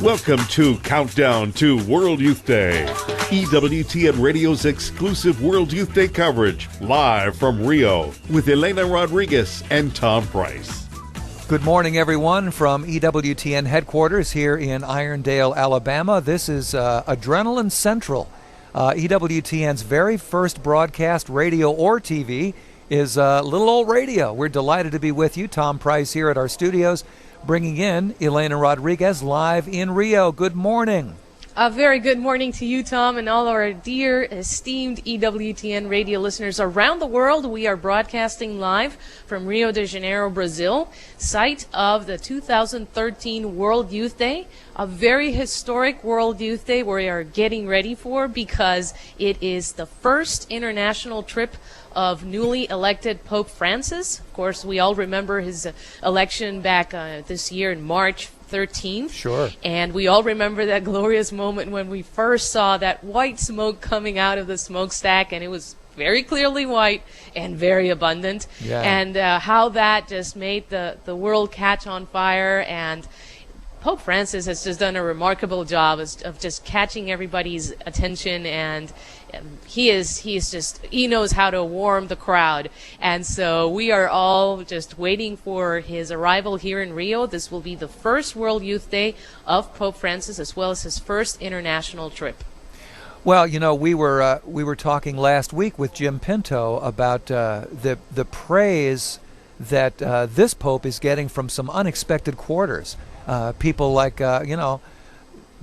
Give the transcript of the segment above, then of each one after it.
Welcome to Countdown to World Youth Day, EWTN Radio's exclusive World Youth Day coverage, live from Rio, with Elena Rodriguez and Thom Price. Good morning, everyone, from EWTN headquarters here in Irondale, Alabama. This is Adrenaline Central. EWTN's very first broadcast, radio or TV, is Little Old Radio. We're delighted to be with you. Thom Price here at our studios, bringing in Elena Rodriguez live in Rio. Good morning. A very good morning to you, Thom, and all our dear, esteemed EWTN radio listeners around the world. We are broadcasting live from Rio de Janeiro, Brazil, site of the 2013 World Youth Day, a very historic World Youth Day we are getting ready for because it is the first international trip of newly elected Pope Francis. Of course, we all remember his election back this year in March 13th. Sure. And we all remember that glorious moment when we first saw that white smoke coming out of the smokestack, and it was very clearly white and very abundant. Yeah. And how that just made the world catch on fire. And Pope Francis has just done a remarkable job of just catching everybody's attention, and he knows how to warm the crowd. And so we are all just waiting for his arrival here in Rio. This will be the first World Youth Day of Pope Francis, as well as his first international trip. Well, you know, we were talking last week with Jim Pinto about the praise that this Pope is getting from some unexpected quarters. People like,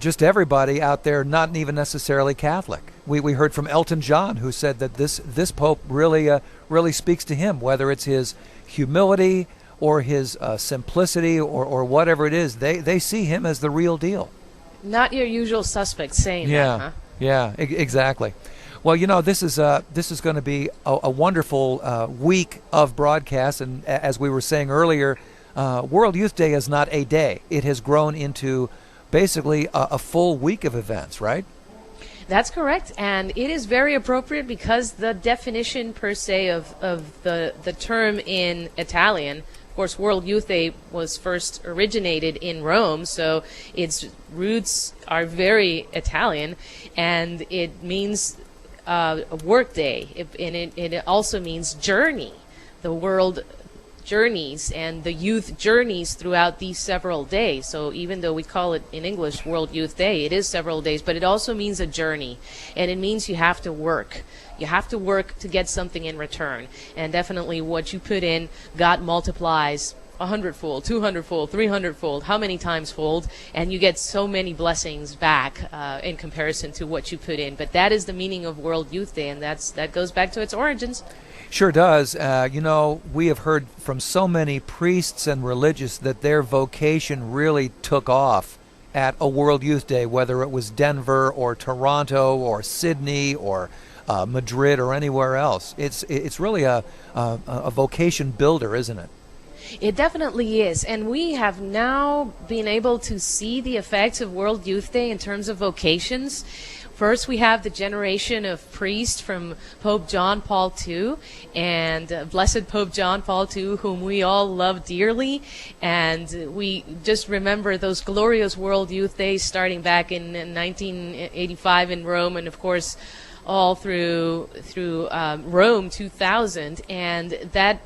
just everybody out there, not even necessarily Catholic. We heard from Elton John, who said that this Pope really speaks to him, whether it's his humility or his simplicity or whatever it is. They see him as the real deal. Not your usual suspects saying that, huh? Yeah, exactly. Well, you know, this is going to be a wonderful week of broadcasts, and as we were saying earlier, World Youth Day is not a day. It has grown into basically a full week of events, right? That's correct, and it is very appropriate because the definition per se of the term in Italian, of course, World Youth Day was first originated in Rome, so its roots are very Italian, and it means a work day, and it also means journey. The world journeys and the youth journeys throughout these several days. So even though we call it in English World Youth Day, it is several days, but it also means a journey, and it means you have to work. You have to work to get something in return, and definitely what you put in, God multiplies 100-fold, 200-fold, 300-fold, how many times fold, and you get so many blessings back in comparison to what you put in. But that is the meaning of World Youth Day, and that goes back to its origins. Sure does. We have heard from so many priests and religious that their vocation really took off at a World Youth Day, whether it was Denver or Toronto or Sydney or Madrid or anywhere else. It's really a vocation builder, isn't it? It definitely is, and we have now been able to see the effects of World Youth Day in terms of vocations. First, we have the generation of priests from Pope John Paul II, and Blessed Pope John Paul II, whom we all love dearly. And we just remember those glorious World Youth Days starting back in 1985 in Rome, and of course all through Rome 2000, and that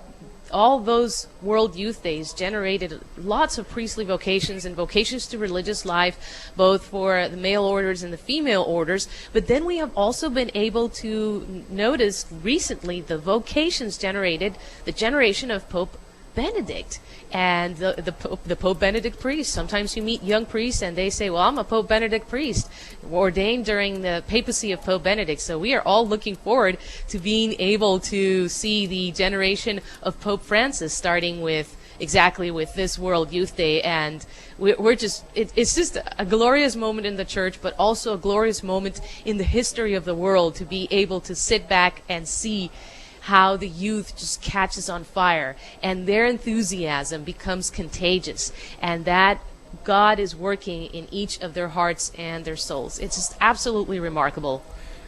all those World Youth Days generated lots of priestly vocations and vocations to religious life, both for the male orders and the female orders. But then we have also been able to notice recently the vocations generated, the generation of Pope Benedict and the Pope Benedict priest. Sometimes you meet young priests and they say, well, I'm a Pope Benedict priest, ordained during the papacy of Pope Benedict. So we are all looking forward to being able to see the generation of Pope Francis, starting with exactly with this World Youth Day. And it's just a glorious moment in the church, but also a glorious moment in the history of the world to be able to sit back and see how the youth just catches on fire and their enthusiasm becomes contagious, and that God is working in each of their hearts and their souls. It's just absolutely remarkable.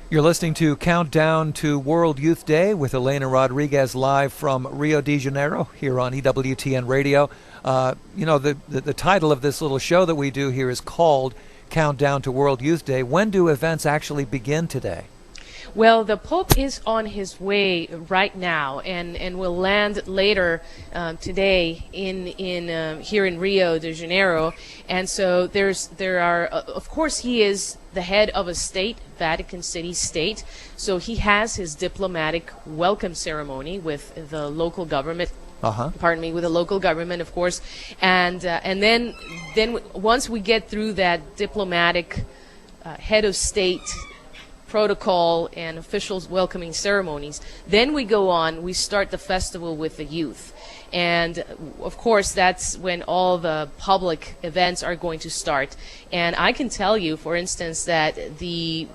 You're listening to Countdown to World Youth Day with Elena Rodriguez live from Rio de Janeiro here on EWTN Radio. The title of this little show that we do here is called Countdown to World Youth Day. When do events actually begin today? Well, the Pope is on his way right now, and will land later today in here in Rio de Janeiro. And so of course, he is the head of a state, Vatican City state. So he has his diplomatic welcome ceremony with the local government. With the local government, of course, and then once we get through that diplomatic head of state protocol and officials welcoming ceremonies, then we start the festival with the youth. And of course, that's when all the public events are going to start. And I can tell you, for instance, that the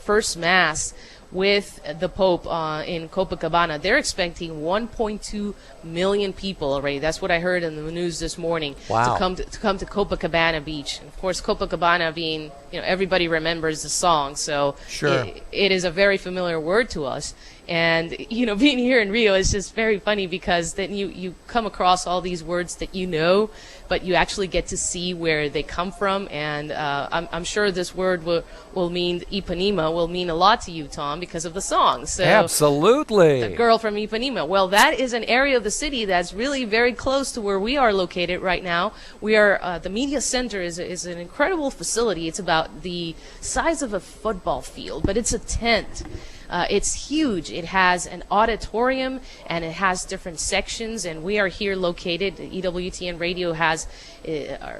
first Mass with the Pope in Copacabana, they're expecting 1.2 million people already. That's what I heard in the news this morning. Wow. To come to Copacabana Beach. And of course, Copacabana being, everybody remembers the song, so sure. It is a very familiar word to us. And, being here in Rio is just very funny, because then you come across all these words that but you actually get to see where they come from. And I'm sure this word will mean, Ipanema will mean a lot to you, Thom, because of the song. So, absolutely. The girl from Ipanema. Well, that is an area of the city that's really very close to where we are located right now. We are, the media center is an incredible facility. It's about the size of a football field, but it's a tent. It's huge. It has an auditorium, and it has different sections, and we are here located. EWTN Radio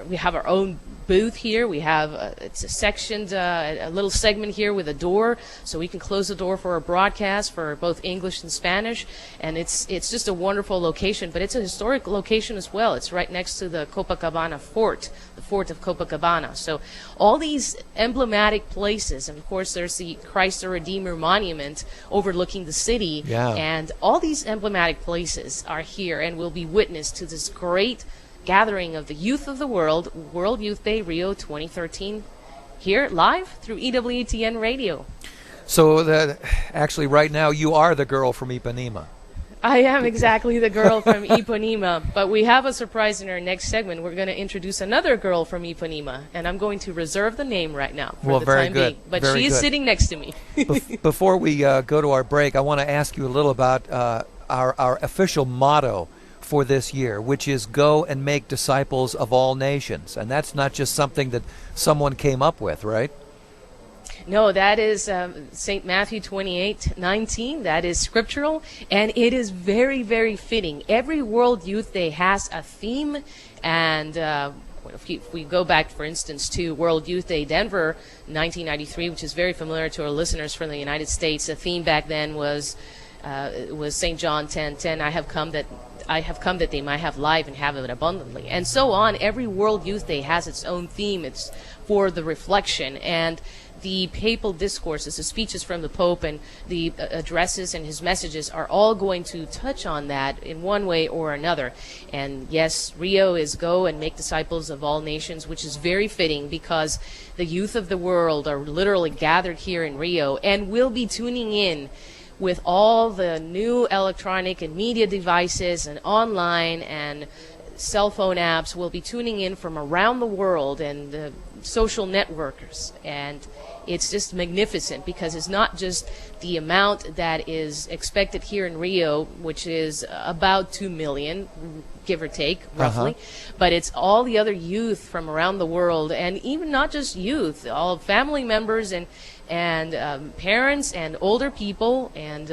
we have our own booth here. We have it's a sectioned a little segment here with a door, so we can close the door for a broadcast for both English and Spanish. And it's just a wonderful location, but it's a historic location as well. It's right next to the Copacabana Fort, the Fort of Copacabana. So all these emblematic places, and of course there's the Christ the Redeemer monument overlooking the city. Yeah. And all these emblematic places are here and will be witness to this great gathering of the youth of the world, World Youth Day Rio 2013, here live through EWTN Radio. So actually right now you are the girl from Ipanema. I am exactly the girl from Ipanema, but we have a surprise in our next segment. We're going to introduce another girl from Ipanema, and I'm going to reserve the name right now for the time being. But she is sitting next to me. Before we go to our break, I want to ask you a little about our official motto for this year, which is go and make disciples of all nations. And that's not just something that someone came up with, right? No, that is St. Matthew 28:19. That is scriptural, and it is very, very fitting. Every World Youth Day has a theme, and if we go back, for instance, to World Youth Day Denver 1993, which is very familiar to our listeners from the United States, the theme back then was St. John 10:10. I have come that they might have life and have it abundantly, and so on. Every World Youth Day has its own theme. It's for the reflection, and the papal discourses, the speeches from the Pope, and the addresses and his messages are all going to touch on that in one way or another. And yes, Rio is go and make disciples of all nations, which is very fitting because the youth of the world are literally gathered here in Rio and will be tuning in with all the new electronic and media devices and online and cell phone apps. Will be tuning in from around the world, and the social networkers, and it's just magnificent because it's not just the amount that is expected here in Rio, which is about 2 million, give or take, roughly, but it's all the other youth from around the world, and even not just youth, all family members and parents and older people. And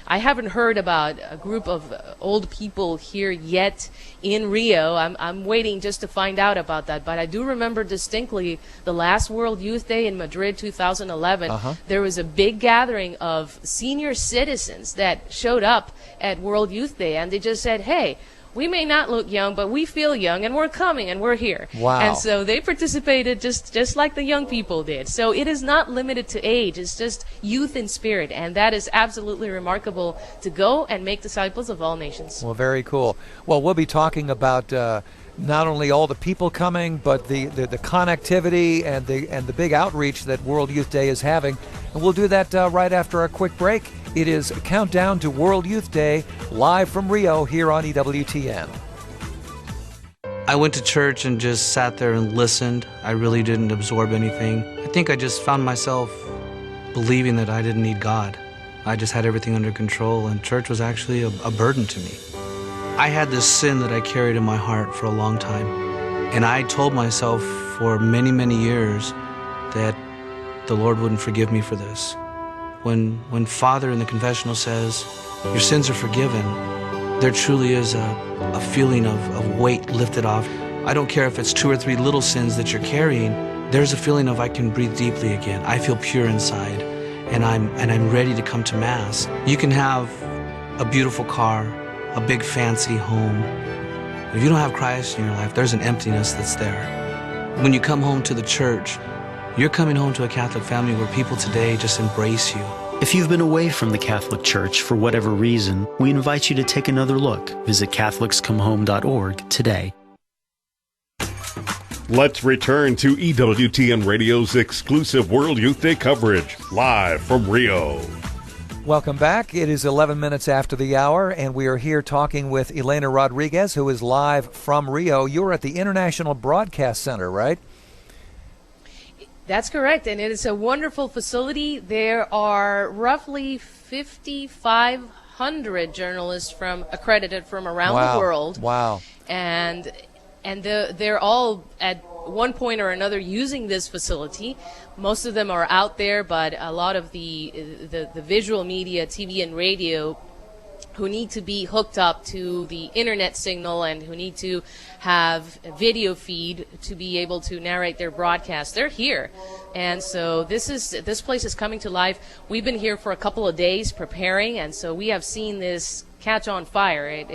I haven't heard about a group of old people here yet in Rio. I'm waiting just to find out about that. But I do remember distinctly the last World Youth Day in Madrid 2011. There was a big gathering of senior citizens that showed up at World Youth Day, and they just said, hey, we may not look young, but we feel young, and we're coming, and we're here. Wow. And so they participated just like the young people did. So it is not limited to age. It's just youth in spirit, and that is absolutely remarkable, to go and make disciples of all nations. Well, very cool. Well, we'll be talking about not only all the people coming, but the connectivity and the big outreach that World Youth Day is having. And we'll do that right after a quick break. It is Countdown to World Youth Day, live from Rio here on EWTN. I went to church and just sat there and listened. I really didn't absorb anything. I think I just found myself believing that I didn't need God. I just had everything under control, and church was actually a burden to me. I had this sin that I carried in my heart for a long time, and I told myself for many, many years that the Lord wouldn't forgive me for this. When Father in the confessional says, your sins are forgiven, there truly is a feeling of weight lifted off. I don't care if it's 2 or 3 little sins that you're carrying, there's a feeling of I can breathe deeply again. I feel pure inside, and I'm ready to come to Mass. You can have a beautiful car, a big fancy home. If you don't have Christ in your life, there's an emptiness that's there. When you come home to the church, you're coming home to a Catholic family where people today just embrace you. If you've been away from the Catholic Church for whatever reason, we invite you to take another look. Visit CatholicsComeHome.org today. Let's return to EWTN Radio's exclusive World Youth Day coverage, live from Rio. Welcome back. It is 11 minutes after the hour, and we are here talking with Elena Rodriguez, who is live from Rio. You're at the International Broadcast Center, right? That's correct, and it is a wonderful facility. There are roughly 5,500 journalists accredited from around the world. Wow. And they're all at one point or another using this facility. Most of them are out there, but a lot of the visual media, TV and radio, who need to be hooked up to the internet signal and who need to have a video feed to be able to narrate their broadcast, they're here. And so this place is coming to life. We've been here for a couple of days preparing, and so we have seen this catch on fire.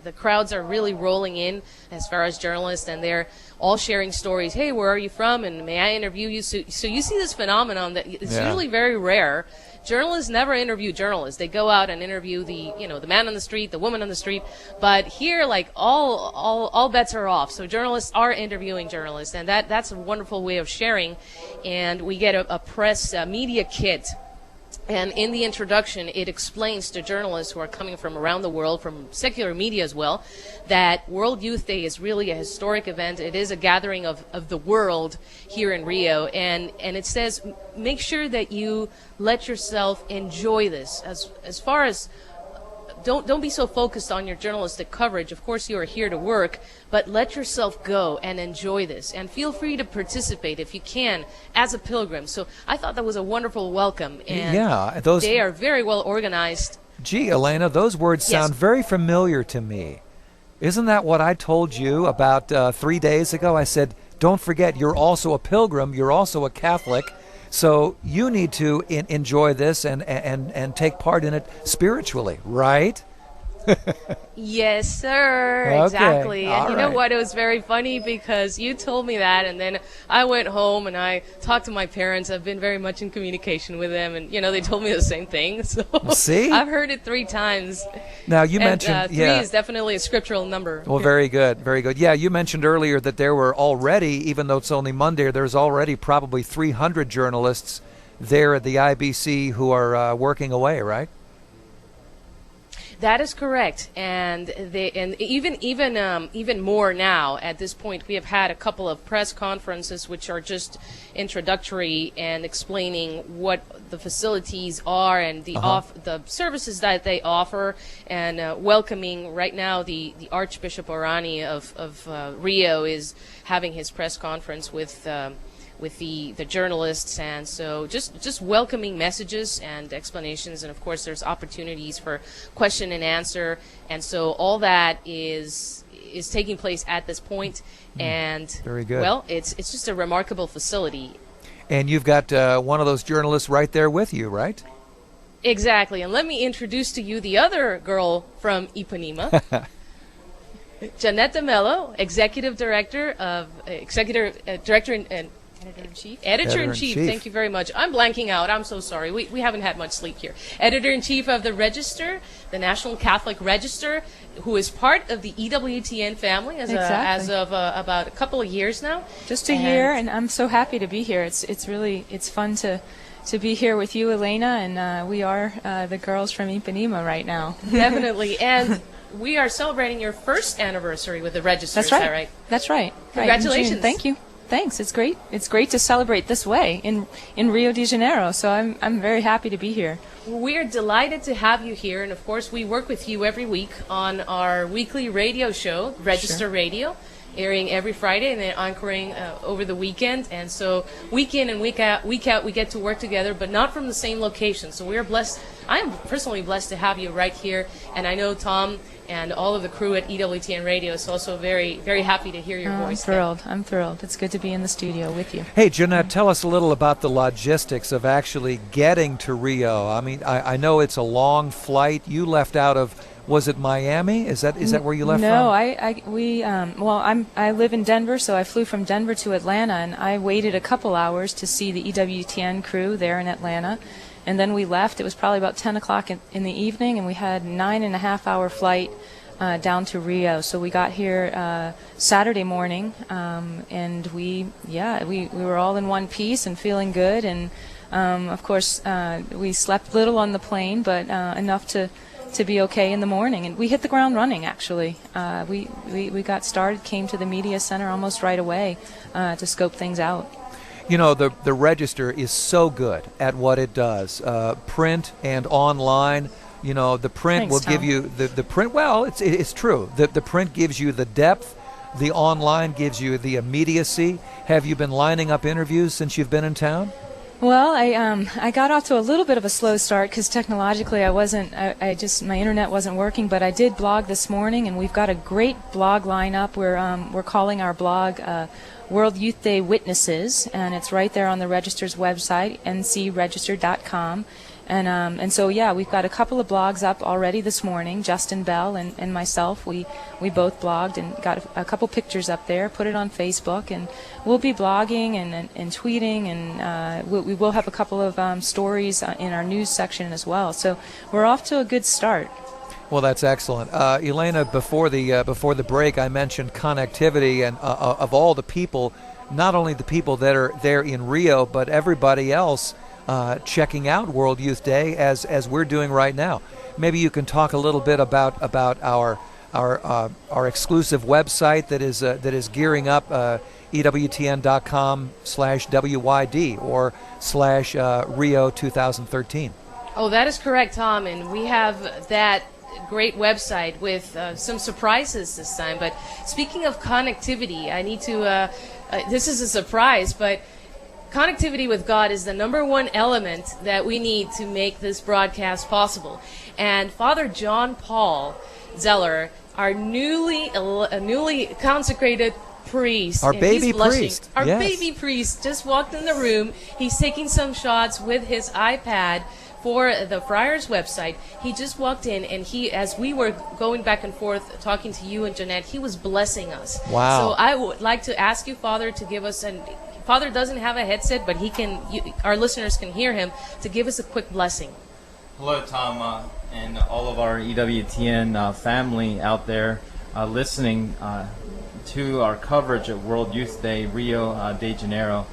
The crowds are really rolling in as far as journalists, and they're all sharing stories. Hey, where are you from? And may I interview you? So you see this phenomenon that it's usually very rare. Journalists never interview journalists. They go out and interview the man on the street, the woman on the street. But here, like, all bets are off. So journalists are interviewing journalists, and that's a wonderful way of sharing. And we get a press media kit. And in the introduction, it explains to journalists who are coming from around the world, from secular media as well, that World Youth Day is really a historic event. It is a gathering of the world here in Rio. And it says, make sure that you let yourself enjoy this. As far as, don't be so focused on your journalistic coverage. Of course, you are here to work, but let yourself go and enjoy this. And feel free to participate if you can as a pilgrim. So I thought that was a wonderful welcome. And they are very well organized. Gee, Elena, those words sound very familiar to me. Isn't that what I told you about 3 days ago? I said, don't forget, you're also a pilgrim. You're also a Catholic. So you need to enjoy this and take part in it spiritually, right? Yes, sir. Okay. Exactly. And you know right. what? It was very funny because you told me that, and then I went home and I talked to my parents. I've been very much in communication with them, and they told me the same thing. So see, I've heard it 3 times. Now you mentioned 3 is definitely a scriptural number. Well, very good, very good. Yeah, you mentioned earlier that there were already, even though it's only Monday, there's already probably 300 journalists there at the IBC who are working away, right? That is correct, and even more now. At this point, we have had a couple of press conferences, which are just introductory and explaining what the facilities are and the services that they offer, and welcoming. Right now, the Archbishop Orani of Rio is having his press conference with the journalists, and so just welcoming messages and explanations, and of course there's opportunities for question and answer, and so all that is taking place at this point. And very good. Well, it's just a remarkable facility. And you've got one of those journalists right there with you, right? Exactly. And let me introduce to you the other girl from Ipanema. Janetta Mello, Executive Director and Editor-in-Chief. Thank you very much. I'm blanking out. I'm so sorry. We haven't had much sleep here. Editor-in-Chief of the Register, the National Catholic Register, who is part of the EWTN family as of about a couple of years now. Just a year, and I'm so happy to be here. It's fun to be here with you, Elena, and we are the girls from Ipanema right now. Definitely. And we are celebrating your first anniversary with the Register. That's right. Is that right? That's right. Congratulations. Right, in June. Thank you. Thanks. It's great. It's great to celebrate this way in Rio de Janeiro. So I'm very happy to be here. We are delighted to have you here, and of course we work with you every week on our weekly radio show, Register Radio, airing every Friday and then encoring over the weekend. And so week in and week out we get to work together, but not from the same location. So we are blessed. I am personally blessed to have you right here, and I know Thom and all of the crew at EWTN Radio is also very, very happy to hear your voice. I'm thrilled. It's good to be in the studio with you. Hey, Jeanette, tell us a little about the logistics of actually getting to Rio. I mean, I know it's a long flight. You left out of, was it Miami? Is that where you left from? No, I live in Denver, so I flew from Denver to Atlanta, and I waited a couple hours to see the EWTN crew there in Atlanta. And then we left. It was probably about 10 o'clock in the evening, and we had a 9.5-hour flight down to Rio. So we got here Saturday morning, and we were all in one piece and feeling good. And of course, we slept little on the plane, but enough to be okay in the morning. And we hit the ground running, actually. We got started, came to the media center almost right away to scope things out. You know, the Register is so good at what it does, print and online. You know, the print will give you the print. Well, it's true. The print gives you the depth. The online gives you the immediacy. Have you been lining up interviews since you've been in town? Well, I got off to a little bit of a slow start because technologically my internet wasn't working, but I did blog this morning, and we've got a great blog lineup. We're calling our blog World Youth Day Witnesses, and it's right there on the Register's website, ncregister.com. And so, yeah, we've got a couple of blogs up already this morning. Justin Bell and myself, we both blogged and got a couple pictures up there, put it on Facebook, and we'll be blogging and tweeting, and we will have a couple of stories in our news section as well. So we're off to a good start. Well, that's excellent. Elena, before the break, I mentioned connectivity, and of all the people, not only the people that are there in Rio, but everybody else checking out World Youth Day as we're doing right now. Maybe you can talk a little bit about our exclusive website that is gearing up, EWTN.com/WYD or /Rio 2013. Oh, that is correct, Thom, and we have that great website with some surprises this time. But speaking of connectivity, I need to this is a surprise, but connectivity with God is the #1 element that we need to make this broadcast possible. And Father John Paul Zeller, our newly consecrated priest, our baby priest, our baby priest, just walked in the room. He's taking some shots with his iPad for the Friars website. He just walked in, and as we were going back and forth talking to you and Jeanette, he was blessing us. Wow. So I would like to ask you, Father, to give us Father doesn't have a headset, but our listeners can hear him, to give us a quick blessing. Hello, Thom, and all of our EWTN family out there listening to our coverage of World Youth Day, Rio de Janeiro.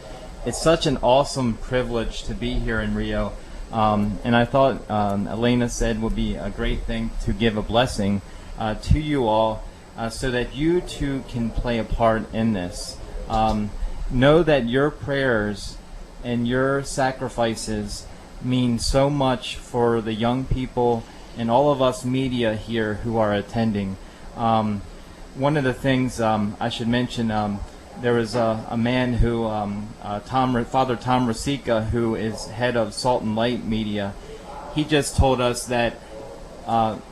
It's such an awesome privilege to be here in Rio. And I thought Elena said would be a great thing to give a blessing to you all so that you too can play a part in this. Know that your prayers and your sacrifices mean so much for the young people and all of us media here who are attending. One of the things I should mention, there was a man who, Father Thom Rosica, who is head of Salt and Light Media. He just told us that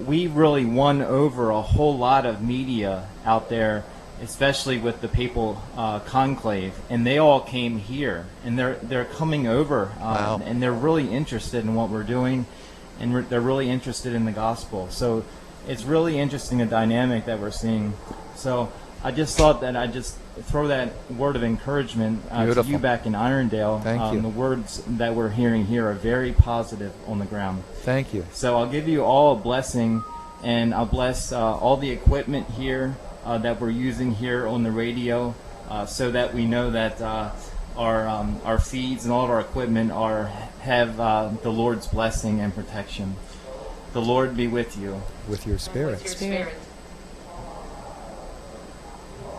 we really won over a whole lot of media out there, especially with the papal conclave, and they all came here, and they're coming over, wow. And they're really interested in what we're doing, and they're really interested in the gospel. So it's really interesting, the dynamic that we're seeing. So I just thought that I'd just throw that word of encouragement to you back in Irondale. Thank you. The words that we're hearing here are very positive on the ground. Thank you. So I'll give you all a blessing, and I'll bless all the equipment here that we're using here on the radio, so that we know that our feeds and all of our equipment have the Lord's blessing and protection. The Lord be with you. With your spirit. With your spirit.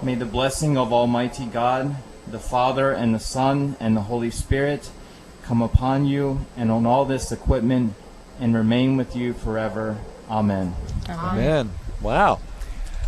May the blessing of Almighty God, the Father and the Son and the Holy Spirit come upon you and on all this equipment and remain with you forever. Amen. Amen. Wow.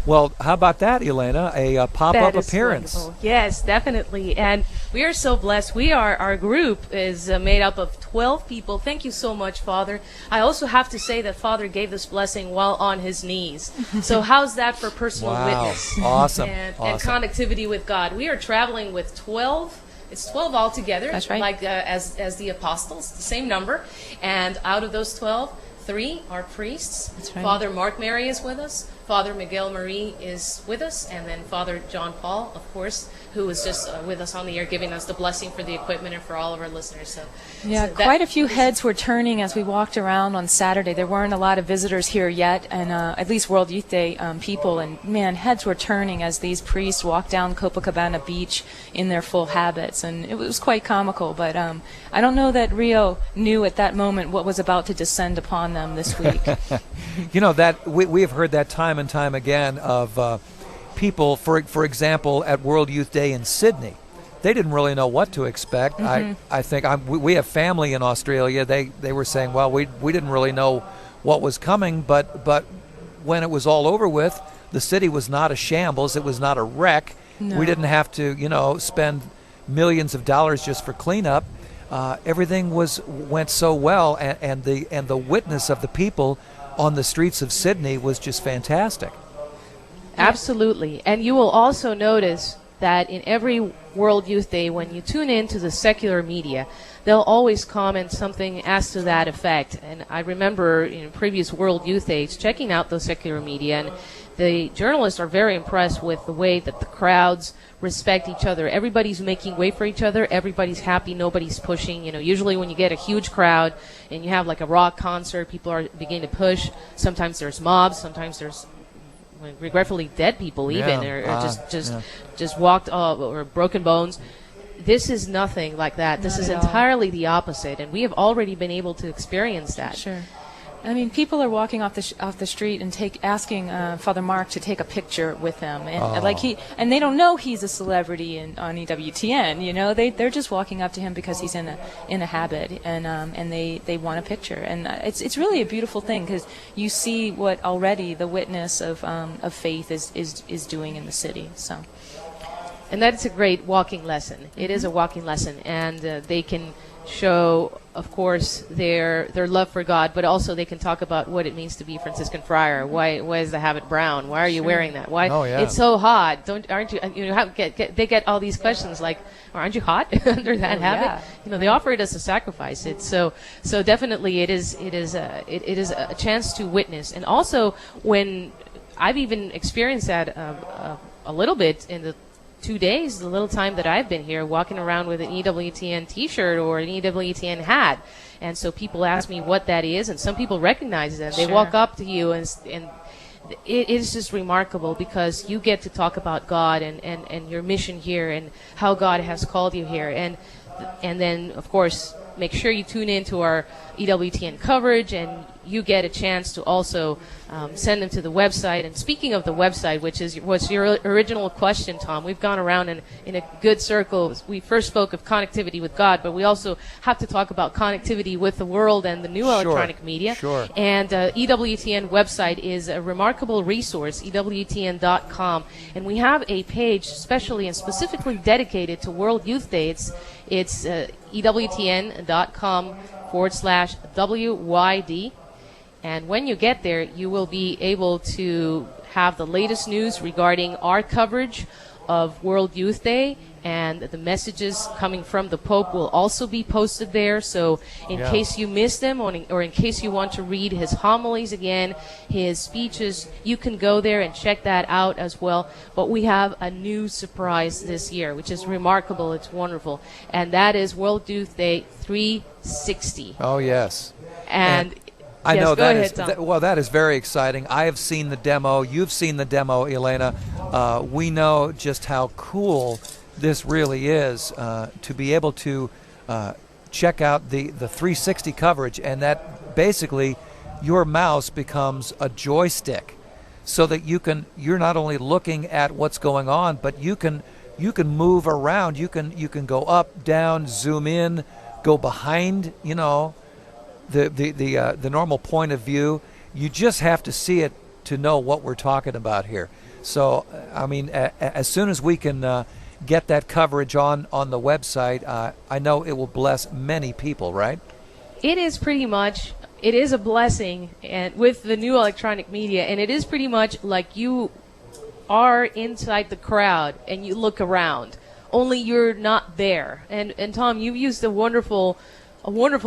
Well, how about that, Elena? A pop-up appearance. Wonderful. Yes, definitely. And we are so blessed. Our group is made up of 12 people. Thank you so much, Father. I also have to say that Father gave this blessing while on his knees. So how's that for personal witness? Awesome. And awesome. connectivity with God. We are traveling with 12. It's 12 altogether. That's right. Like as the apostles, the same number. And out of those 12, 3 are priests. That's right. Father Mark Mary is with us. Father Miguel Marie is with us, and then Father John Paul, of course, who was just with us on the air, giving us the blessing for the equipment and for all of our listeners. So Quite a few heads were turning as we walked around on Saturday. There weren't a lot of visitors here yet, and at least World Youth Day people, and man, heads were turning as these priests walked down Copacabana Beach in their full habits, and it was quite comical. But I don't know that Rio knew at that moment what was about to descend upon them this week. You know, that we have heard that time and time again of people, for example, at World Youth Day in Sydney. They didn't really know what to expect. I think we have family in Australia. They were saying, well, we didn't really know what was coming, but when it was all over with, the city was not a shambles. It was not a wreck. No. We didn't have to, spend millions of dollars just for cleanup. Everything went so well, and the witness of the people on the streets of Sydney was just fantastic. Absolutely. And you will also notice that in every World Youth Day, when you tune in to the secular media, they'll always comment something as to that effect. And I remember in previous World Youth Days checking out the secular media, and the journalists are very impressed with the way that the crowds respect each other. Everybody's making way for each other. Everybody's happy. Nobody's pushing. Usually when you get a huge crowd and you have like a rock concert, people are beginning to push. Sometimes there's mobs. Sometimes there's regretfully dead people even, or just walked or broken bones. This is nothing like that. This is entirely the opposite, and we have already been able to experience that. Sure. I mean, people are walking off the street and asking Father Mark to take a picture with them, and and they don't know he's a celebrity on EWTN. They're just walking up to him because he's in a habit, and they want a picture, and it's really a beautiful thing because you see what already the witness of faith is doing in the city. So. And that's a great walking lesson. It is a walking lesson, and they can show, of course, their love for God, but also they can talk about what it means to be Franciscan friar. Why is the habit brown? Why are you wearing that? Why it's so hot? Aren't you? They get all these questions like, aren't you hot under that habit? Yeah. They offer it as a sacrifice. It's so definitely it is a chance to witness, and also when I've even experienced that a little bit in the 2 days, the little time that I've been here, walking around with an EWTN t-shirt or an EWTN hat. And so people ask me what that is, and some people recognize it. They walk up to you, and it is just remarkable because you get to talk about God and your mission here and how God has called you here. And then, of course, make sure you tune in to our EWTN coverage, and you get a chance to also send them to the website. And speaking of the website, which was your original question, Thom, we've gone around in a good circle. We first spoke of connectivity with God, but we also have to talk about connectivity with the world and the new electronic media. Sure. And EWTN website is a remarkable resource, EWTN.com. And we have a page specially and specifically dedicated to World Youth Day. It's EWTN.com/WYD. And when you get there, you will be able to have the latest news regarding our coverage of World Youth Day, and the messages coming from the Pope will also be posted there. So in case you missed them, or in case you want to read his homilies again, his speeches, you can go there and check that out as well. But we have a new surprise this year, which is remarkable. It's wonderful. And that is World Youth Day 360. Oh, yes. And I know go that ahead, is Thom. that is very exciting. I have seen the demo. You've seen the demo, Elena. We know just how cool this really is to be able to check out the 360 coverage, and that basically your mouse becomes a joystick, so that you're not only looking at what's going on, but you can move around. You can go up, down, zoom in, go behind, the normal point of view. You just have to see it to know what we're talking about here. So, I mean, as soon as we can get that coverage on the website, I know it will bless many people, right? It is a blessing, and with the new electronic media, and it is pretty much like you are inside the crowd and you look around, only you're not there. And Thom, you used a wonderful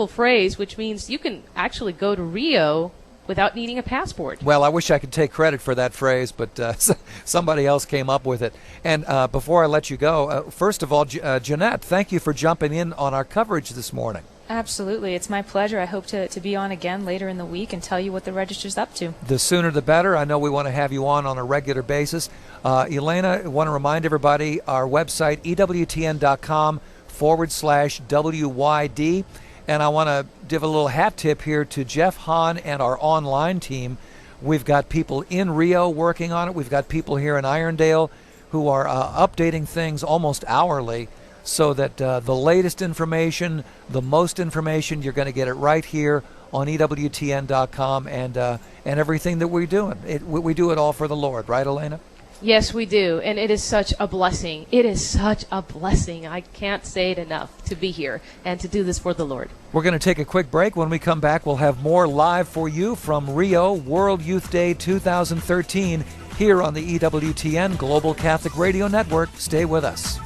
phrase, which means you can actually go to Rio without needing a passport. Well, I wish I could take credit for that phrase, but somebody else came up with it. And before I let you go, first of all, Jeanette, thank you for jumping in on our coverage this morning. Absolutely. It's my pleasure. I hope to be on again later in the week and tell you what the register's up to. The sooner the better. I know we want to have you on a regular basis. Elena, I want to remind everybody our website, EWTN.com/WYD. And I want to give a little hat tip here to Jeff Hahn and our online team. We've got people in Rio working on it. We've got people here in Irondale who are updating things almost hourly, so that the latest information, the most information, you're going to get it right here on EWTN.com and everything that we're doing. We do it all for the Lord, right, Elena? Yes, we do, and it is such a blessing. It is such a blessing. I can't say it enough to be here and to do this for the Lord. We're going to take a quick break. When we come back, we'll have more live for you from Rio World Youth Day 2013 here on the EWTN Global Catholic Radio Network. Stay with us.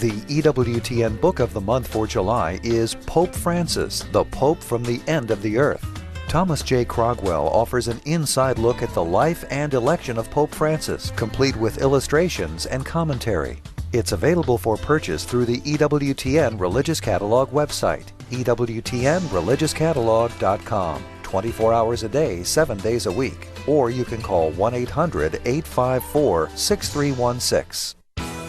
The EWTN Book of the Month for July is Pope Francis, the Pope from the End of the Earth. Thomas J. Crogwell offers an inside look at the life and election of Pope Francis, complete with illustrations and commentary. It's available for purchase through the EWTN Religious Catalog website, EWTNReligiousCatalog.com, 24 hours a day, 7 days a week. Or you can call 1-800-854-6316.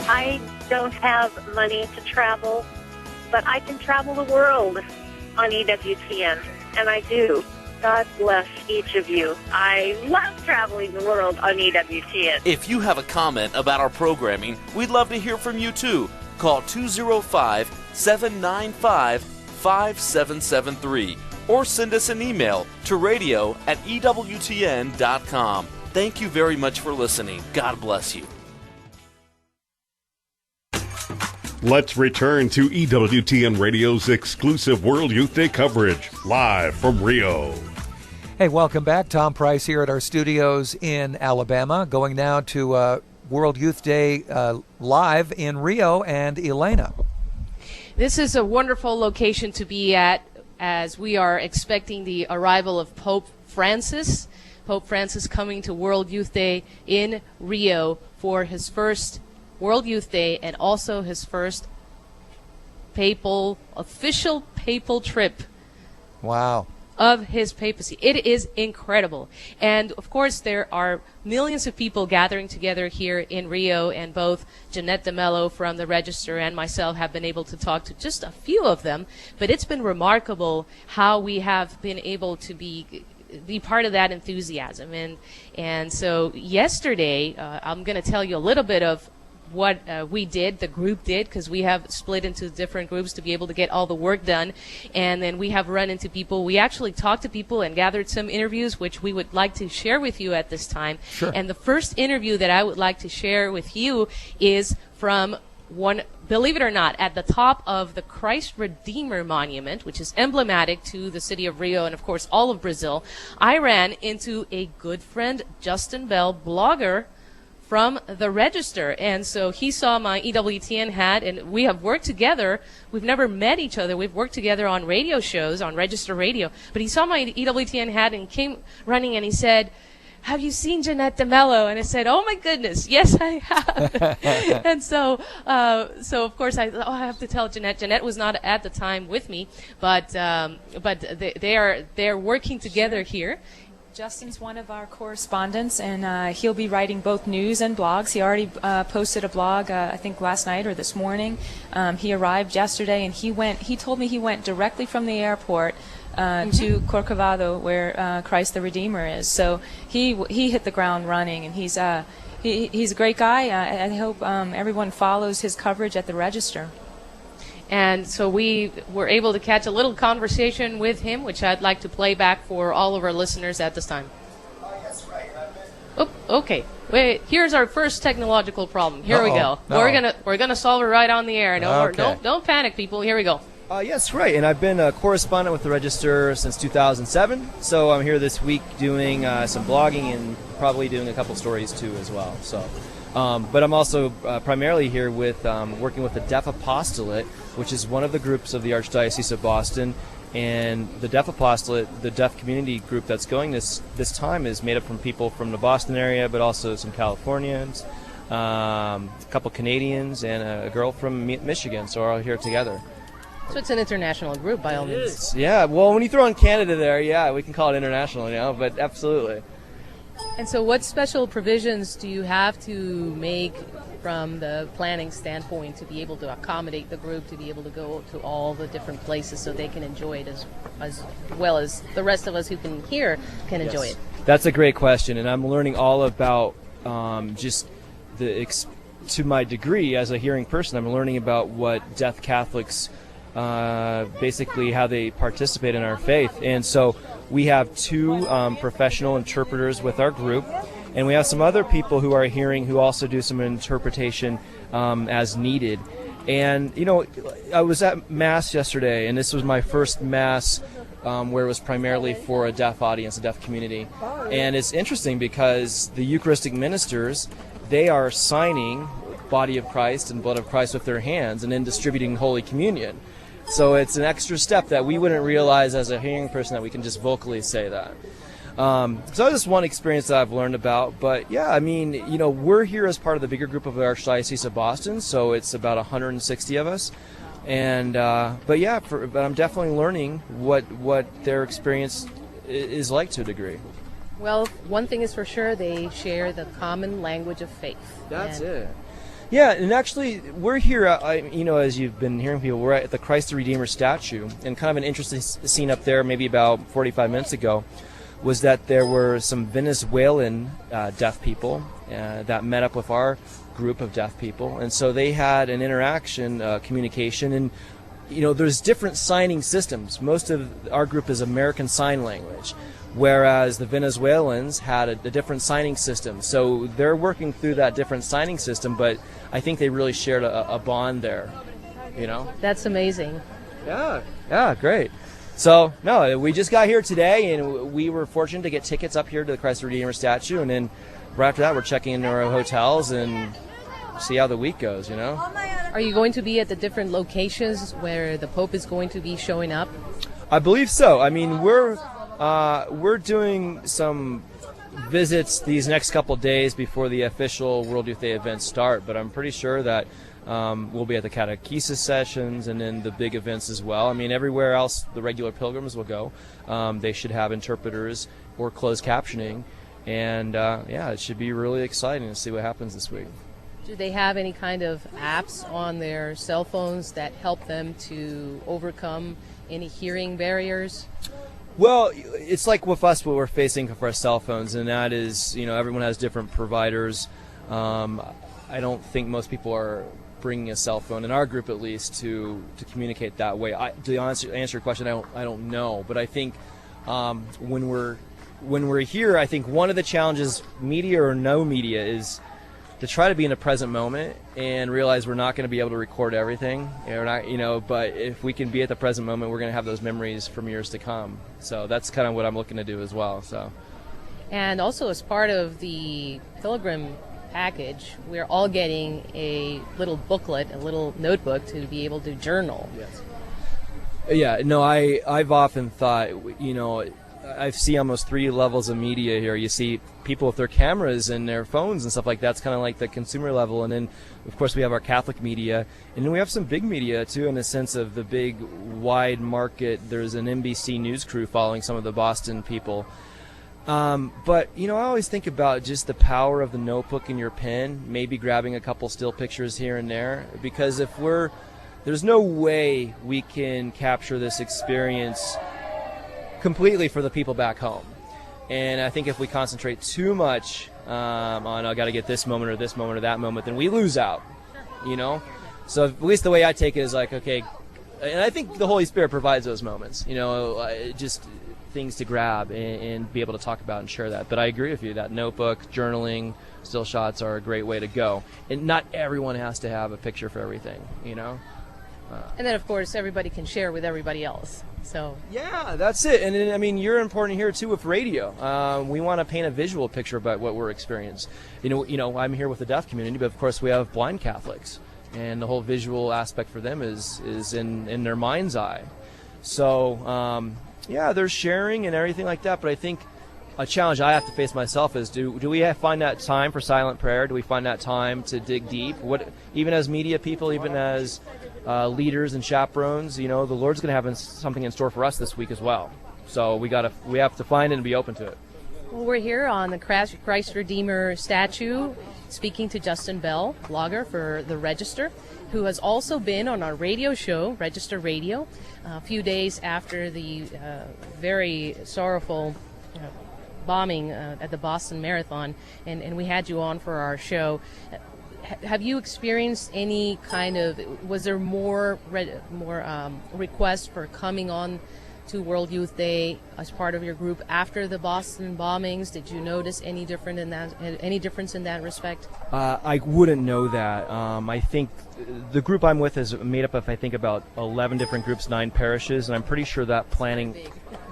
I don't have money to travel, but I can travel the world on EWTN, and I do. God bless each of you. I love traveling the world on EWTN. If you have a comment about our programming, we'd love to hear from you too. Call 205-795-5773 or send us an email to radio@EWTN.com. Thank you very much for listening. God bless you. Let's return to EWTN Radio's exclusive World Youth Day coverage, live from Rio. Hey, welcome back. Thom Price here at our studios in Alabama, going now to World Youth Day live in Rio, and Elena. This is a wonderful location to be at, as we are expecting the arrival of Pope Francis. Pope Francis coming to World Youth Day in Rio for his first World Youth Day and also his first official papal trip. Wow. Of his papacy. It is incredible. And of course there are millions of people gathering together here in Rio, and both Jeanette DeMello from the Register and myself have been able to talk to just a few of them. But it's been remarkable how we have been able to be part of that enthusiasm. And so yesterday, I'm going to tell you a little bit of what the group did, because we have split into different groups to be able to get all the work done. And then we have run into people. We actually talked to people and gathered some interviews, which we would like to share with you at this time. Sure. And the first interview that I would like to share with you is from one, believe it or not, at the top of the Christ Redeemer Monument, which is emblematic to the city of Rio and, of course, all of Brazil. I ran into a good friend, Justin Bell, blogger from the Register, and so he saw my EWTN hat, and we have worked together. We've never met each other. We've worked together on radio shows, on Register Radio, but he saw my EWTN hat and came running, and he said, "Have you seen Jeanette DeMello?" And I said, "Oh my goodness, yes I have." And so of course I have to tell Jeanette. Jeanette was not at the time with me, but they are working together here. Justin's one of our correspondents, and he'll be writing both news and blogs. He already posted a blog, I think last night or this morning. He arrived yesterday, and he told me he went directly from the airport to Corcovado, where Christ the Redeemer is. So he hit the ground running, and he's a great guy. I hope everyone follows his coverage at the Register. And so we were able to catch a little conversation with him, which I'd like to play back for all of our listeners at this time. Oh, okay. Wait, here's our first technological problem. Here we go. No. We're gonna solve it right on the air. Okay. Don't panic, people. Here we go. Yes, right. And I've been a correspondent with the Register since 2007. So I'm here this week doing some blogging and probably doing a couple stories too as well. So, but I'm also primarily here with working with the Deaf Apostolate, which is one of the groups of the Archdiocese of Boston. And the Deaf Apostolate, the deaf community group that's going this time, is made up from people from the Boston area, but also some Californians, a couple Canadians, and a girl from Michigan. So we're all here together. So it's an international group, by all means. Yeah, well, when you throw in Canada there, yeah, we can call it international, but absolutely. And so what special provisions do you have to make from the planning standpoint to be able to accommodate the group, to be able to go to all the different places so they can enjoy it as well as the rest of us who can hear can enjoy it? That's a great question, and I'm learning all about just to my degree as a hearing person, I'm learning about what deaf Catholics basically how they participate in our faith. And so we have two professional interpreters with our group, and we have some other people who are hearing who also do some interpretation as needed. And, I was at Mass yesterday, and this was my first Mass where it was primarily for a deaf audience, a deaf community. And it's interesting because the Eucharistic ministers, they are signing body of Christ and blood of Christ with their hands and then distributing Holy Communion. So it's an extra step that we wouldn't realize as a hearing person that we can just vocally say that. So that's one experience that I've learned about. But yeah, we're here as part of the bigger group of the Archdiocese of Boston, so it's about 160 of us. And but I'm definitely learning what their experience is like to a degree. Well, one thing is for sure, they share the common language of faith. That's it. Yeah, and actually, we're here, as you've been hearing people, we're at the Christ the Redeemer statue, and kind of an interesting scene up there maybe about 45 minutes ago was that there were some Venezuelan deaf people that met up with our group of deaf people, and so they had an interaction, communication, and there's different signing systems. Most of our group is American Sign Language, whereas the Venezuelans had a different signing system. So they're working through that different signing system, but I think they really shared a bond there, That's amazing. Yeah, great. So, no, we just got here today, and we were fortunate to get tickets up here to the Christ the Redeemer statue, and then right after that we're checking into our hotels and see how the week goes, Are you going to be at the different locations where the Pope is going to be showing up? I believe so. We're doing some visits these next couple days before the official World Youth Day events start, but I'm pretty sure that we'll be at the catechesis sessions and then the big events as well. Everywhere else the regular pilgrims will go, they should have interpreters or closed captioning, and it should be really exciting to see what happens this week. Do they have any kind of apps on their cell phones that help them to overcome any hearing barriers? Well, it's like with us what we're facing for our cell phones, and that is, everyone has different providers. I don't think most people are bringing a cell phone, in our group at least, to communicate that way. To answer your question, I don't know, but I think when we're here, I think one of the challenges, media or no media, is to try to be in the present moment and realize we're not going to be able to record everything. But if we can be at the present moment, we're going to have those memories from years to come. So that's kind of what I'm looking to do as well. So, and also as part of the pilgrim package, we're all getting a little booklet, a little notebook to be able to journal. Yes. Yeah. No, I've often thought, I see almost three levels of media here. You see people with their cameras and their phones and stuff like that. It's kind of like the consumer level. And then, of course, we have our Catholic media. And then we have some big media, too, in the sense of the big, wide market. There's an NBC News crew following some of the Boston people. But, I always think about just the power of the notebook and your pen, maybe grabbing a couple still pictures here and there, because there's no way we can capture this experience completely for the people back home. And I think if we concentrate too much on, I got to get this moment or that moment, then we lose out, So at least the way I take it is like, okay, and I think the Holy Spirit provides those moments, just things to grab and be able to talk about and share that. But I agree with you that notebook, journaling, still shots are a great way to go. And not everyone has to have a picture for everything, And then, of course, everybody can share with everybody else. So yeah, that's it. And I mean, you're important here too with radio. We want to paint a visual picture about what we're experiencing. I'm here with the deaf community, but of course we have blind Catholics, and the whole visual aspect for them is in their mind's eye. So there's sharing and everything like that. But I think a challenge I have to face myself is do we find that time for silent prayer? Do we find that time to dig deep? Even as media people, even as leaders and chaperones, the Lord's going to have something in store for us this week as well. So we have to find it and be open to it. Well, we're here on the Christ Redeemer statue speaking to Justin Bell, blogger for The Register, who has also been on our radio show, Register Radio, a few days after the very sorrowful bombing at the Boston Marathon, and we had you on for our show. Have you experienced any kind of, was there more requests for coming on to World Youth Day as part of your group after the Boston bombings? Did you notice any difference in that respect? I wouldn't know that. I think the group I'm with is made up of, I think, about 11 different groups, 9 parishes, and I'm pretty sure that planning...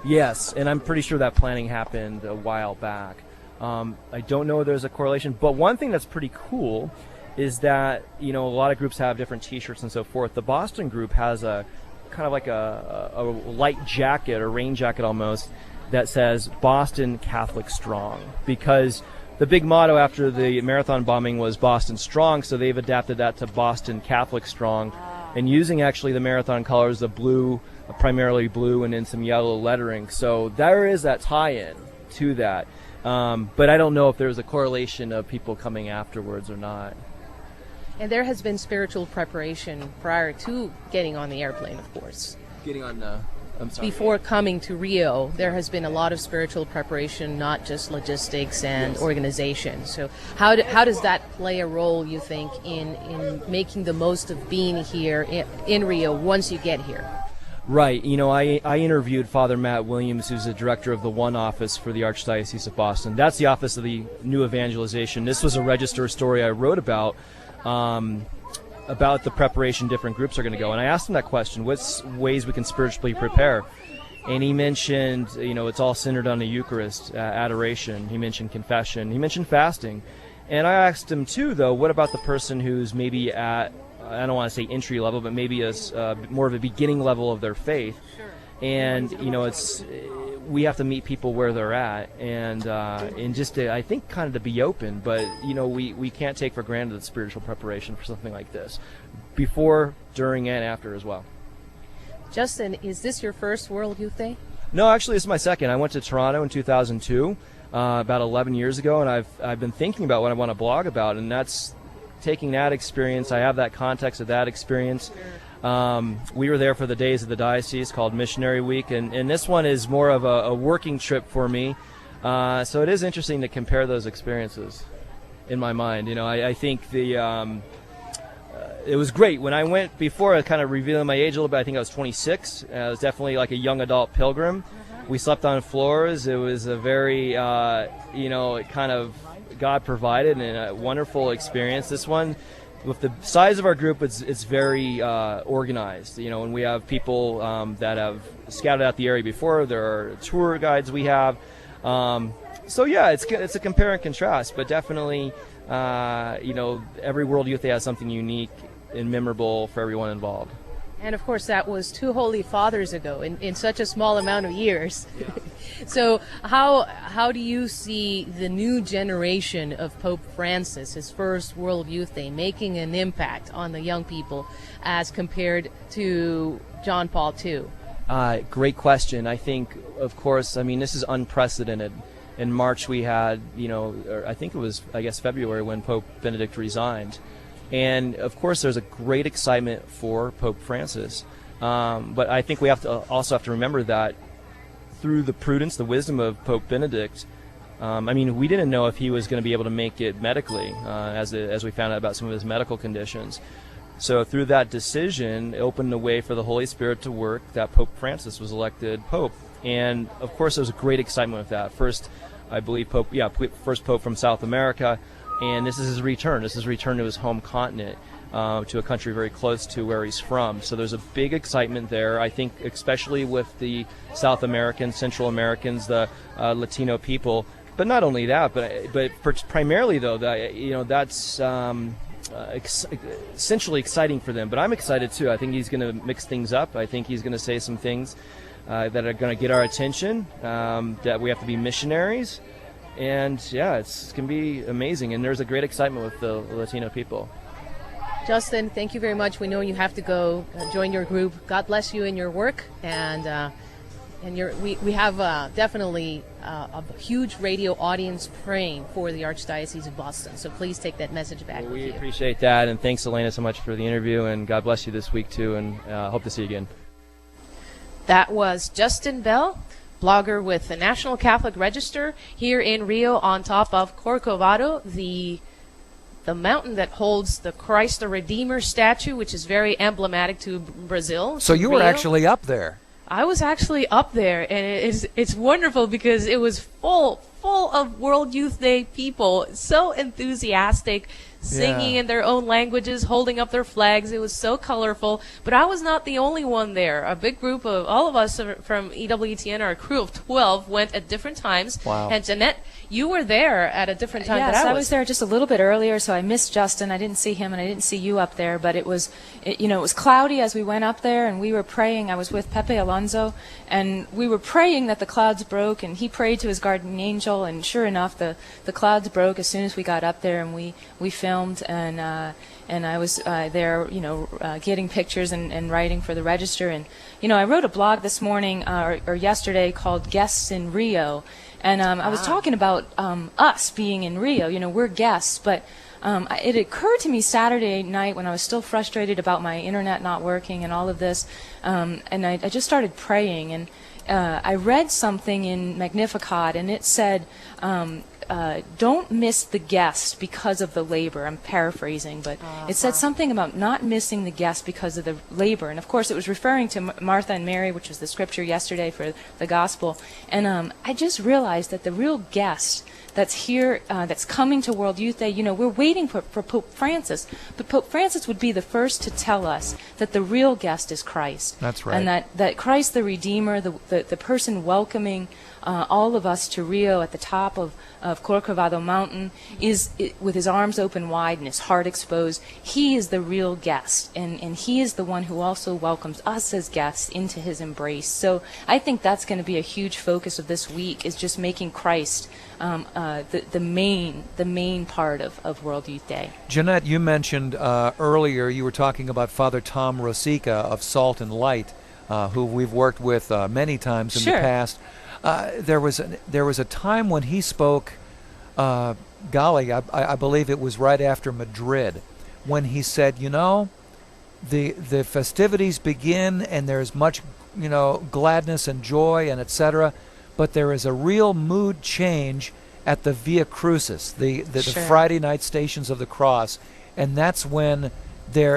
Yes, and I'm pretty sure that planning happened a while back. I don't know if there's a correlation, but one thing that's pretty cool is that, a lot of groups have different T-shirts and so forth. The Boston group has a kind of like a light jacket, or rain jacket almost, that says Boston Catholic Strong, because the big motto after the marathon bombing was Boston Strong, so they've adapted that to Boston Catholic Strong, and using actually the marathon colors, the blue, primarily blue, and then some yellow lettering. So there is that tie-in to that. But I don't know if there's a correlation of people coming afterwards or not. And there has been spiritual preparation prior to getting on the airplane, of course. Before coming to Rio, there has been a lot of spiritual preparation, not just logistics and organization. So how does that play a role, you think, in making the most of being here in Rio once you get here? Right. I interviewed Father Matt Williams, who's the director of the One Office for the Archdiocese of Boston. That's the Office of the New Evangelization. This was a Register story I wrote about the preparation different groups are going to go. And I asked him that question, what ways we can spiritually prepare? And he mentioned, it's all centered on the Eucharist, adoration. He mentioned confession. He mentioned fasting. And I asked him, too, though, what about the person who's maybe at, I don't want to say entry level, but maybe as more of a beginning level of their faith. And, we have to meet people where they're at, and just to, I think, kind of to be open. But, we can't take for granted the spiritual preparation for something like this, before, during, and after as well. Justin, is this your first World Youth Day? No, actually, it's my second. I went to Toronto in 2002, about 11 years ago, and I've been thinking about what I want to blog about, and that's taking that experience. I have that context of that experience. We were there for the days of the diocese called Missionary Week, and this one is more of a working trip for me. So it is interesting to compare those experiences in my mind. I think it was great. When I went before, I kind of revealing my age a little bit, I think I was 26. I was definitely like a young adult pilgrim. We slept on floors. It was a very, kind of God provided and a wonderful experience. This one, with the size of our group, it's very organized, and we have people that have scouted out the area before. There are tour guides we have. So yeah, it's a compare and contrast, but definitely, every World Youth Day has something unique and memorable for everyone involved. And of course, that was 2 Holy Fathers ago, in such a small amount of years. Yeah. So how do you see the new generation of Pope Francis, his first World Youth Day, making an impact on the young people as compared to John Paul II? Great question. I think, of course, this is unprecedented. in March we had, or I think it was, February when Pope Benedict resigned. And of course there's a great excitement for Pope Francis. But I think we also have to remember that through the prudence, the wisdom of Pope Benedict, we didn't know if he was going to be able to make it medically, as we found out about some of his medical conditions. So through that decision, it opened the way for the Holy Spirit to work, that Pope Francis was elected Pope. And of course there was a great excitement with that. First, I believe first Pope from South America, and this is his return. This is his return to his home continent, to a country very close to where he's from. So there's a big excitement there. I think especially with the South Americans, Central Americans, the Latino people. But not only that, but primarily though, that's essentially exciting for them. But I'm excited too. I think he's going to mix things up. I think he's going to say some things that are going to get our attention. That we have to be missionaries, and it's going to be amazing. And there's a great excitement with the Latino people. Justin, thank you very much. We know you have to go join your group. God bless you in your work, and we have definitely a huge radio audience praying for the Archdiocese of Boston. So please take that message back. Well, we appreciate that, and thanks, Elena, so much for the interview, and God bless you this week too, and hope to see you again. That was Justin Bell, blogger with the National Catholic Register here in Rio, on top of Corcovado, the mountain that holds the Christ the Redeemer statue, which is very emblematic to Brazil. So you were actually up there. I was actually up there, and it's wonderful because it was full of World Youth Day people, so enthusiastic, singing in their own languages, holding up their flags. It was so colorful. But I was not the only one there. A big group of all of us from EWTN, our crew of 12, went at different times. Wow. And Jeanette, you were there at a different time than I was. Yes, I was there just a little bit earlier, so I missed Justin. I didn't see him, and I didn't see you up there. But it was cloudy as we went up there, and we were praying. I was with Pepe Alonso, and we were praying that the clouds broke, and he prayed to his guardian angel, and sure enough, the clouds broke as soon as we got up there, and we filmed, and I was there, getting pictures and writing for the Register. And I wrote a blog this morning or yesterday called Guests in Rio, and I was talking about us being in Rio. We're guests, but it occurred to me Saturday night when I was still frustrated about my internet not working and all of this, and I just started praying, and I read something in Magnificat, and it said, don't miss the guest because of the labor. I'm paraphrasing, but it said something about not missing the guest because of the labor. And of course, it was referring to Martha and Mary, which was the scripture yesterday for the gospel. And I just realized that the real guest that's here, that's coming to World Youth Day, we're waiting for Pope Francis. But Pope Francis would be the first to tell us that the real guest is Christ. That's right. And that Christ the Redeemer, the person welcoming all of us to Rio at the top of Corcovado Mountain, with his arms open wide and his heart exposed. He is the real guest, and he is the one who also welcomes us as guests into his embrace. So I think that's going to be a huge focus of this week, is just making Christ the main part of World Youth Day. Jeanette, you mentioned earlier, you were talking about Father Thom Rosica of Salt and Light, who we've worked with many times in the past. There was a time when he spoke, I believe it was right after Madrid, when he said, the festivities begin and there's much, gladness and joy and etc., but there is a real mood change at the Via Crucis, the Friday night Stations of the Cross, and that's when the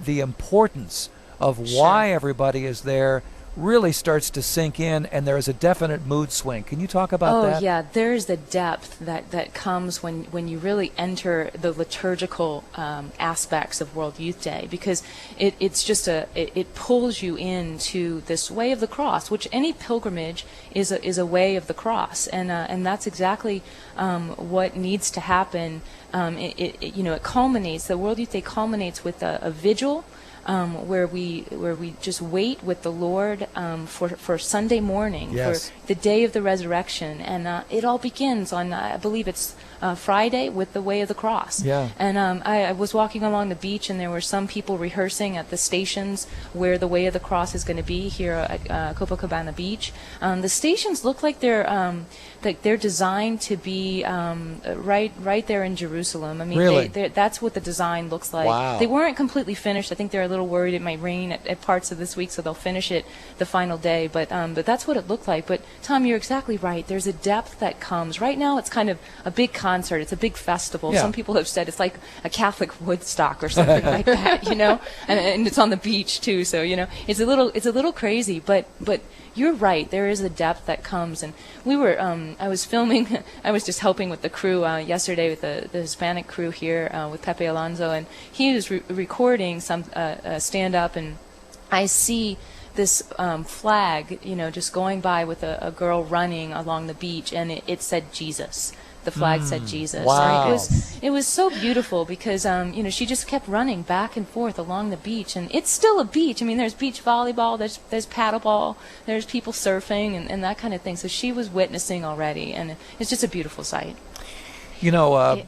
importance of why everybody is there really starts to sink in, and there is a definite mood swing. Can you talk about that? Oh, yeah. There is the depth that comes when you really enter the liturgical aspects of World Youth Day, because it pulls you into this way of the cross, which any pilgrimage is a way of the cross, and that's exactly what needs to happen. It culminates. The World Youth Day culminates with a vigil. Where we just wait with the Lord for Sunday morning, for the day of the resurrection, and it all begins on, I believe it's Friday, with the Way of the Cross. Yeah. And I was walking along the beach, and there were some people rehearsing at the stations where the Way of the Cross is going to be here at Copacabana Beach. The stations look like they're designed to be right there in Jerusalem. I mean, really? That's what the design looks like. Wow. They weren't completely finished. I think they're a little worried it might rain at parts of this week, so they'll finish it the final day. But that's what it looked like. But Thom, you're exactly right. There's a depth that comes. Right now, it's kind of a big concert. It's a big festival. Yeah. Some people have said it's like a Catholic Woodstock or something like that, you know. And it's on the beach too, so you know it's a little crazy. But you're right. There is a depth that comes, and we were. I was filming. I was just helping with the crew yesterday with the Hispanic crew here with Pepe Alonso, and he was recording some stand up, and I see this flag, you know, just going by with a girl running along the beach, and it said Jesus. The flag said Jesus. Wow. And it was so beautiful because you know, she just kept running back and forth along the beach, and it's still a beach. I mean, there's beach volleyball, there's paddleball, there's people surfing and that kind of thing. So she was witnessing already, and it's just a beautiful sight. You know,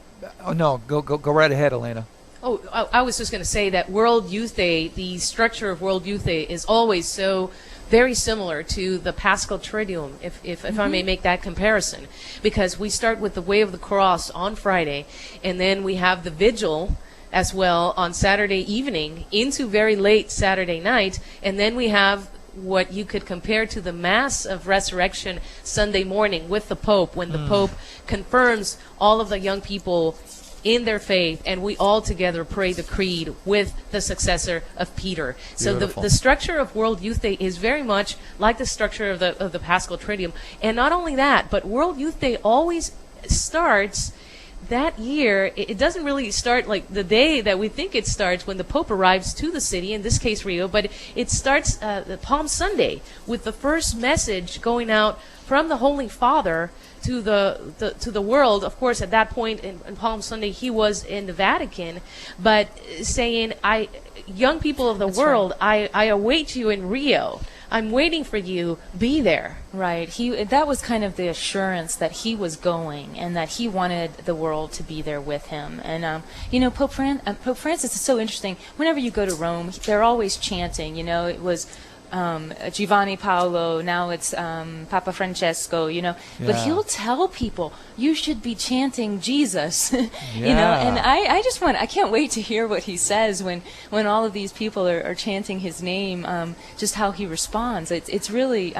no, go right ahead, Elena. Oh, I was just going to say that World Youth Day, the structure of World Youth Day is always so very similar to the Paschal Triduum, if I may make that comparison, because we start with the Way of the Cross on Friday, and then we have the Vigil as well on Saturday evening into very late Saturday night, and then we have what you could compare to the Mass of Resurrection Sunday morning with the Pope, when the Pope confirms all of the young people in their faith, and we all together pray the creed with the successor of Peter. So the structure of World Youth Day is very much like the structure of the Paschal Triduum. And not only that, but World Youth Day always starts that year. It doesn't really start like the day that we think it starts when the Pope arrives to the city, in this case Rio, but it starts the Palm Sunday with the first message going out from the Holy Father to the world. Of course, at that point in Palm Sunday, he was in the Vatican, but saying, young people of the world, right. I await you in Rio. I'm waiting for you. Be there. Right. That was kind of the assurance that he was going, and that he wanted the world to be there with him. And you know, Pope Francis is so interesting. Whenever you go to Rome, they're always chanting. You know, it was Giovanni Paolo, now it's Papa Francesco, you know. Yeah. But he'll tell people, you should be chanting Jesus, you know. And I can't wait to hear what he says when all of these people are chanting his name, just how he responds. It's really...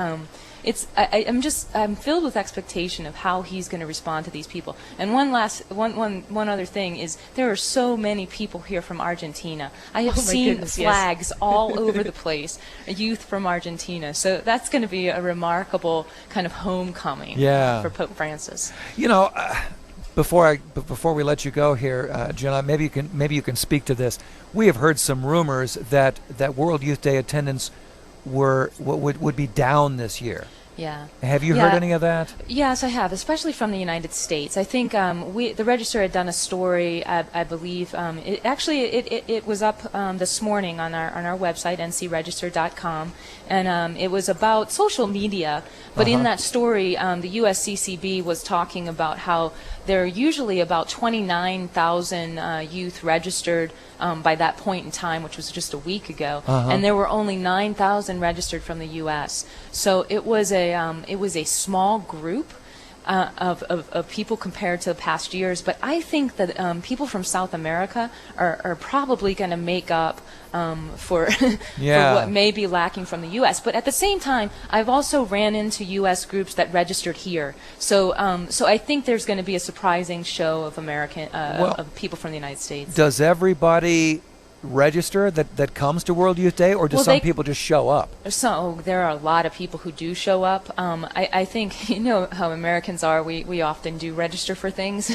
I'm filled with expectation of how he's going to respond to these people. And one other thing is, there are so many people here from Argentina. I have seen flags all over the place, youth from Argentina. So that's going to be a remarkable kind of homecoming for Pope Francis. You know, before we let you go here, Jenna, maybe you can speak to this. We have heard some rumors that World Youth Day attendance would be down this year. Yeah. Have you heard any of that? Yes, I have, especially from the United States. I think the Register had done a story, I believe. It was up this morning on our website, ncregister.com, and it was about social media. But in that story, the USCCB was talking about how there are usually about 29,000 youth registered by that point in time, which was just a week ago, and there were only 9,000 registered from the U.S. So it was a small group of people compared to past years. But I think that people from South America are probably going to make up for what may be lacking from the U.S. But at the same time, I've also ran into U.S. groups that registered here. So I think there's going to be a surprising show of of people from the United States. Does everybody register that comes to World Youth Day, or do some people just show up? So there are a lot of people who do show up. I think, you know how Americans are, we often do register for things,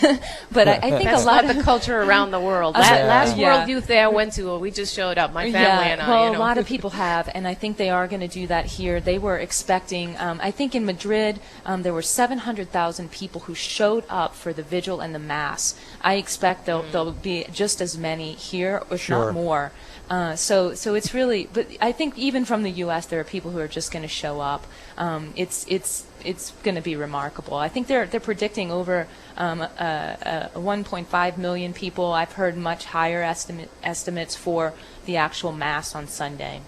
but I think that's a lot of the culture around the world. Last World Youth Day I went to, we just showed up, my family and I. Well, you know. a lot of people have, and I think they are going to do that here. They were expecting, I think in Madrid, there were 700,000 people who showed up for the vigil and the mass. I expect there'll be just as many here, if not more. So it's really, but I think even from the U.S. there are people who are just going to show up. It's going to be remarkable. I think they're predicting over 1.5 million people. I've heard much higher estimates for the actual Mass on Sunday.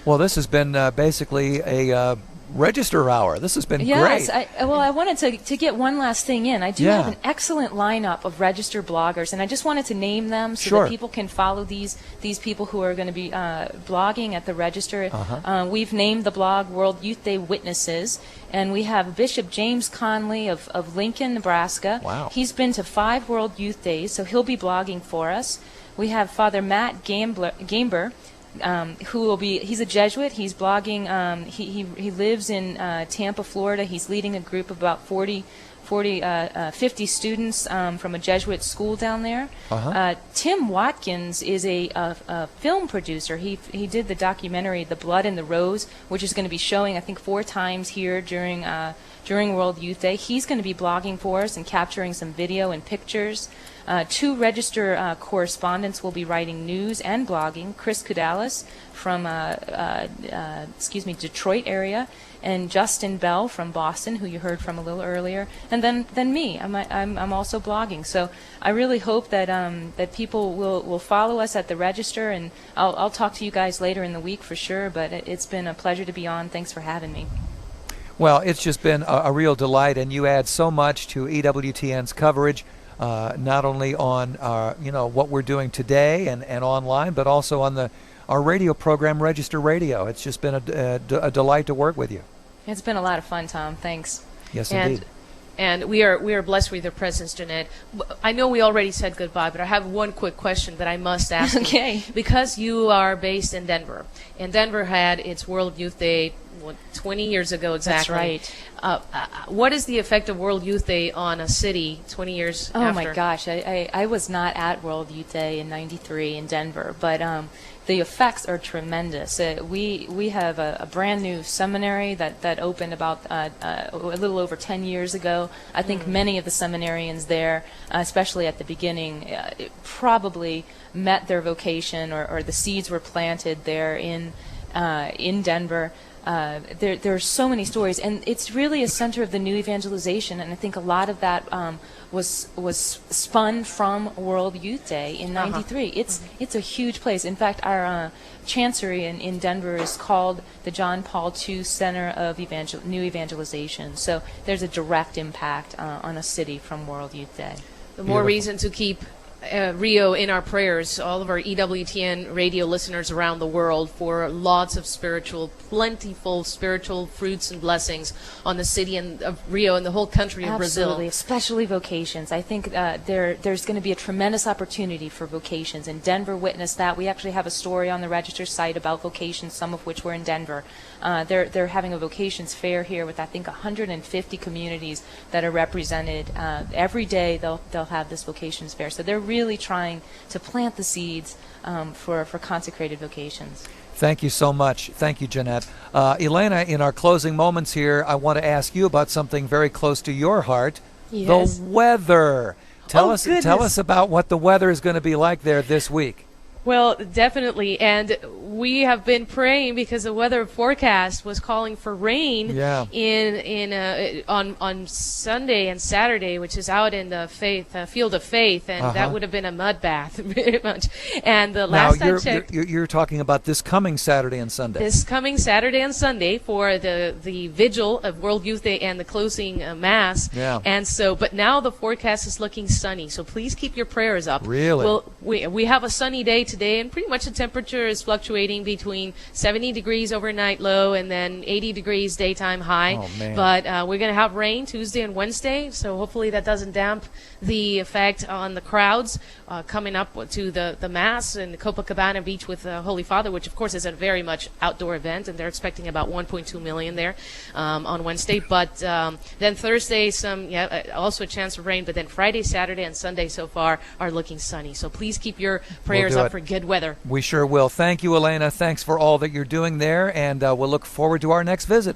Well, this has been basically a register hour. This has been great. Yes, I wanted to get one last thing in. I do have an excellent lineup of registered bloggers, and I just wanted to name them so that people can follow these people who are going to be blogging at the register. We've named the blog World Youth Day Witnesses, and we have Bishop James Conley of Lincoln, Nebraska. Wow. He's been to 5 World Youth Days, so he'll be blogging for us. We have Father Matt Gamber, who will be, he's a Jesuit. He's blogging, he lives in Tampa, Florida. He's leading a group of about 50 students from a Jesuit school down there. Tim Watkins is a film producer. He did the documentary The Blood and the Rose, which is going to be showing, I think, 4 times here during World Youth Day. He's going to be blogging for us and capturing some video and pictures. 2 register correspondents will be writing news and blogging. Chris Kudalis from Detroit area, and Justin Bell from Boston, who you heard from a little earlier, and then me. I'm also blogging. So I really hope that that people will follow us at the register, and I'll talk to you guys later in the week for sure. But it's been a pleasure to be on. Thanks for having me. Well, it's just been a real delight, and you add so much to EWTN's coverage. Not only on what we're doing today and online, but also on our radio program, Register Radio. It's just been a delight to work with you. It's been a lot of fun, Tom. Thanks. Yes, indeed. And we are blessed with your presence, Jeanette. I know we already said goodbye, but I have one quick question that I must ask you. Because you are based in Denver, and Denver had its World Youth Day 20 years ago exactly. That's right. What is the effect of World Youth Day on a city 20 years after? Oh my gosh, I was not at World Youth Day in '93 in Denver, but the effects are tremendous. We have a brand new seminary that opened about a little over 10 years ago. I think many of the seminarians there, especially at the beginning, probably met their vocation, or the seeds were planted there in Denver. There are so many stories, and it's really a center of the new evangelization, and I think a lot of that was spun from World Youth Day in '93. It's a huge place. In fact, our chancery in Denver is called the John Paul II Center of New Evangelization. So there's a direct impact on a city from World Youth Day. The more reason to keep Rio in our prayers, all of our EWTN radio listeners around the world, for lots of plentiful spiritual fruits and blessings on the city of Rio and the whole country of Brazil. Absolutely, especially vocations. I think there's going to be a tremendous opportunity for vocations, and Denver witnessed that. We actually have a story on the Register site about vocations, some of which were in Denver. They're having a vocations fair here with, I think, 150 communities that are represented. Every day they'll have this vocations fair. So they're really trying to plant the seeds for consecrated vocations. Thank you so much. Thank you, Jeanette. Elena, in our closing moments here, I want to ask you about something very close to your heart, yes. The weather. Tell us about what the weather is going to be like there this week. Well, definitely, and we have been praying because the weather forecast was calling for rain on Sunday and Saturday, which is out in the field of faith, and that would have been a mud bath, very much. And the last I checked, you're talking about this coming Saturday and Sunday. This coming Saturday and Sunday for the vigil of World Youth Day and the closing Mass. Yeah. And so, but now the forecast is looking sunny, so please keep your prayers up. Really? Well, we have a sunny day today, and pretty much the temperature is fluctuating between 70 degrees overnight low and then 80 degrees daytime high. Oh, man. But we're going to have rain Tuesday and Wednesday, so hopefully that doesn't damp the effect on the crowds coming up to the Mass in Copacabana Beach with Holy Father, which of course is a very much outdoor event, and they're expecting about 1.2 million there on Wednesday. But then Thursday, also a chance of rain, but then Friday, Saturday, and Sunday so far are looking sunny. So please keep your prayers up for good weather. We sure will. Thank you, Elena. Thanks for all that you're doing there, and we'll look forward to our next visit.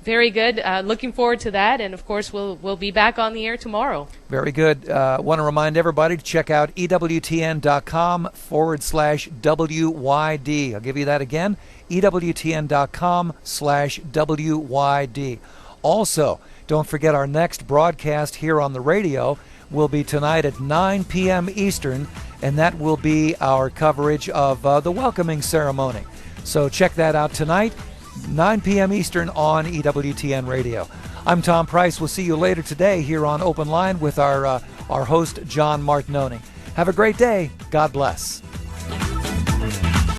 Very good. Looking forward to that. And, of course, we'll be back on the air tomorrow. Very good. Want to remind everybody to check out EWTN.com/WYD. I'll give you that again, EWTN.com/WYD. Also, don't forget our next broadcast here on the radio will be tonight at 9 p.m. Eastern, and that will be our coverage of the welcoming ceremony. So check that out tonight, 9 p.m. Eastern on EWTN Radio. I'm Thom Price. We'll see you later today here on Open Line with our host, John Martinoni. Have a great day. God bless.